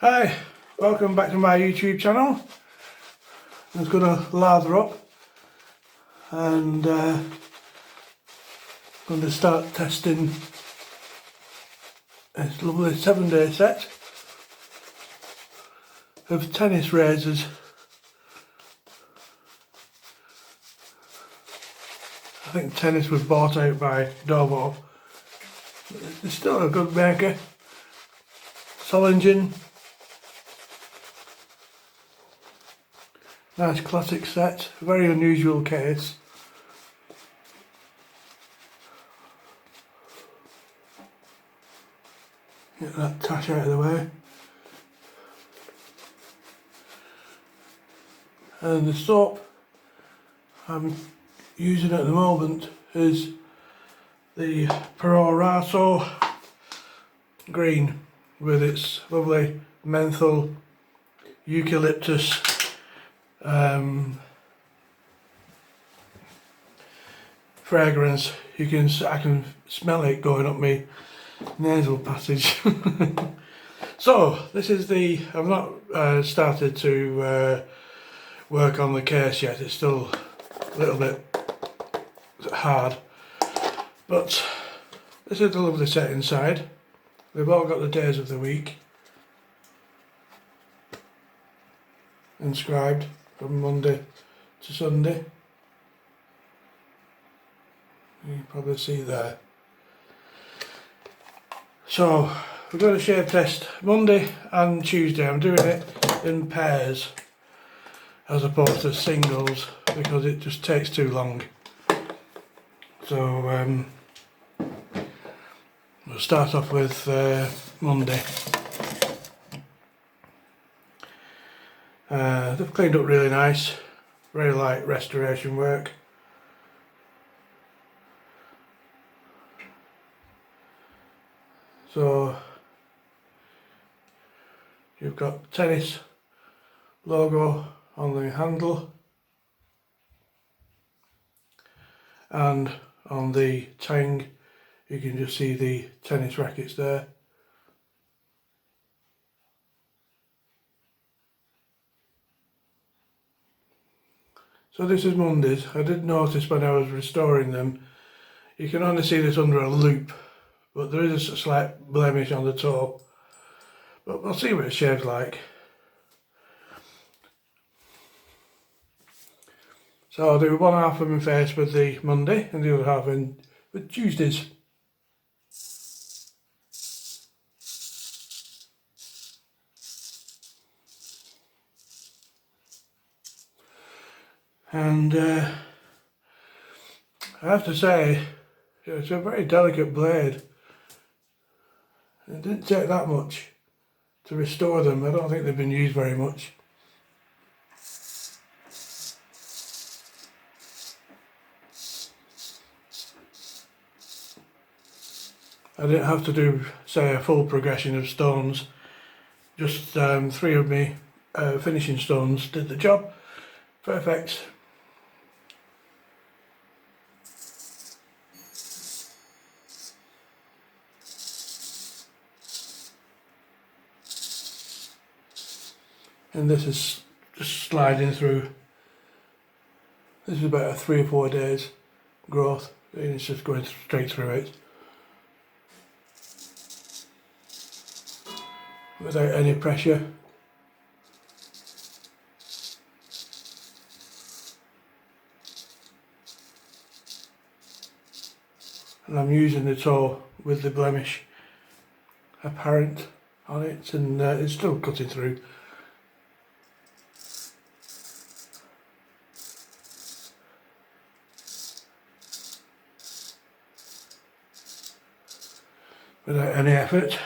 Hi, welcome back to my YouTube channel. I'm just going to lather up and going to start testing this lovely 7-day set of tennis razors. I think Tennis was bought out by Dovo. It's still a good maker. Solingen. Nice classic set, very unusual case. Get that tash out of the way. And the soap I'm using at the moment is the Pro Rosso green with its lovely menthol eucalyptus fragrance. I can smell it going up my nasal passage. So this is I've not started to work on the case yet. It's still a little bit hard, but this is the lovely set inside. They've all got the days of the week inscribed from Monday to Sunday. You can probably see there. So we're going to shave test Monday and Tuesday. I'm doing it in pairs as opposed to singles because it just takes too long. So we'll start off with Monday. They've cleaned up really nice, very light restoration work. So you've got Tennis logo on the handle and on the tang you can just see the tennis rackets there. So this is Monday's. I did notice when I was restoring them, you can only see this under a loop, but there is a slight blemish on the toe. But we'll see what it shaves like. So I'll do one half of my face with the Monday and the other half with Tuesdays. And I have to say, it's a very delicate blade. It didn't take that much to restore them. I don't think they've been used very much. I didn't have to do, say, a full progression of stones. Just 3 of me finishing stones did the job. Perfect. And this is just sliding through. This is about a 3 or 4 days growth, and it's just going straight through it without any pressure. And I'm using the toe with the blemish apparent on it, and it's still cutting through. Without any effort.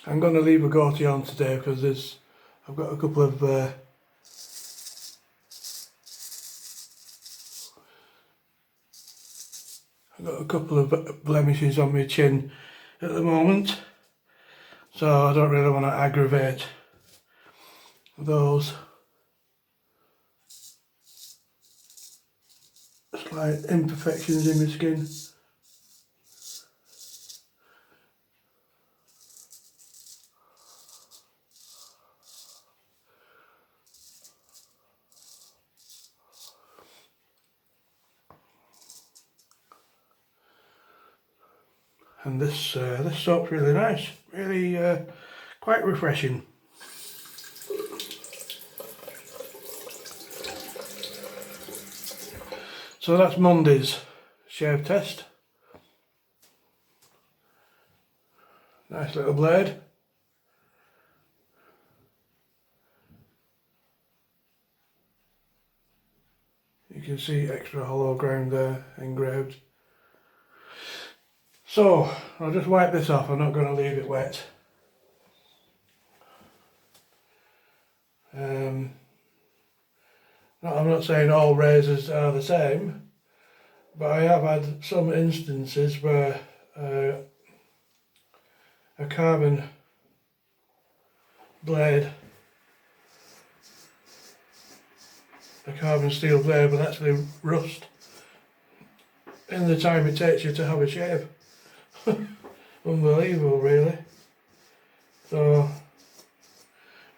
I'm going to leave a Agouti on today because I've got a couple of I've got a couple of blemishes on my chin at the moment, so I don't really want to aggravate those. Slight imperfections in my skin. And this soap's really nice, really quite refreshing. So that's Monday's shave test. Nice little blade. You can see extra hollow ground there engraved. So I'll just wipe this off, I'm not going to leave it wet. I'm not saying all razors are the same, but I have had some instances where a carbon blade, a carbon steel blade will actually rust in the time it takes you to have a shave. Unbelievable really. So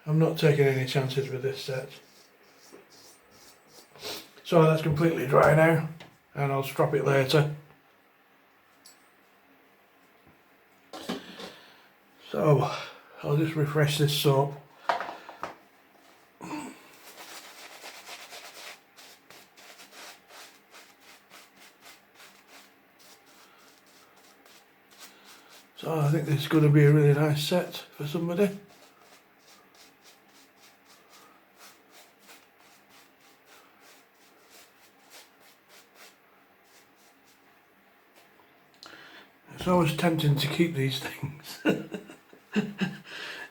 I'm not taking any chances with this set. So that's completely dry now, and I'll strop it later. So I'll just refresh this soap. So I think this is going to be a really nice set for somebody. It's always tempting to keep these things,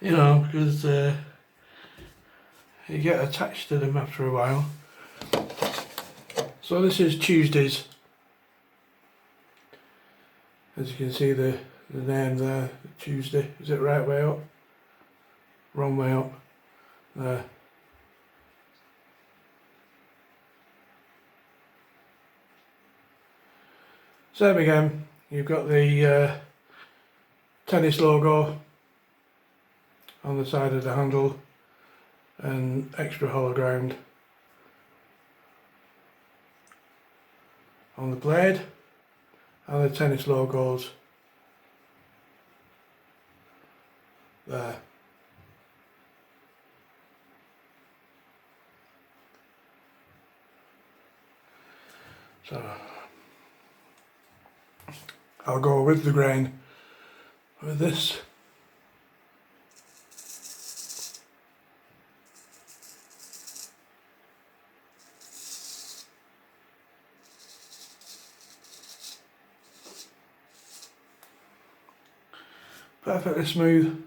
you know, because you get attached to them after a while. So this is Tuesday's. As you can see the name there, Tuesday. Is it right way up? Wrong way up. There. Same again. You've got the tennis logo on the side of the handle and extra hollow ground on the blade, and the tennis logos there. So I'll go with the grain with this. Perfectly smooth.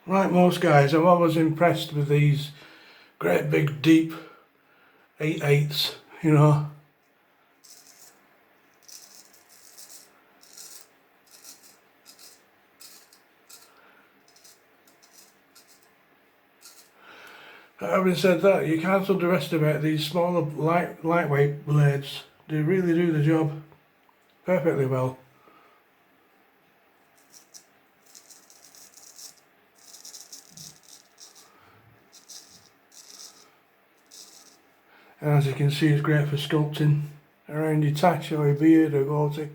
Like most guys, I'm always impressed with these great big deep 8/8s, you know. Having said that, you can't underestimate these smaller lightweight blades. They really do the job perfectly well. And as you can see, it's great for sculpting around your tash or your beard or goatee.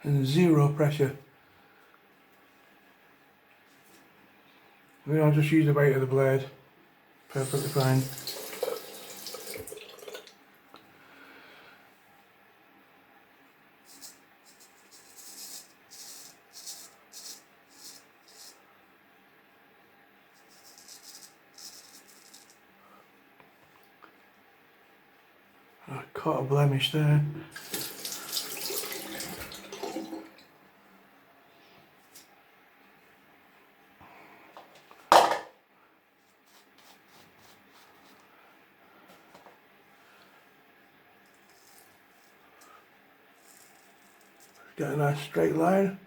and zero pressure. Then I'll just use the weight of the blade. Perfectly fine. I caught a blemish there. Got a nice straight line.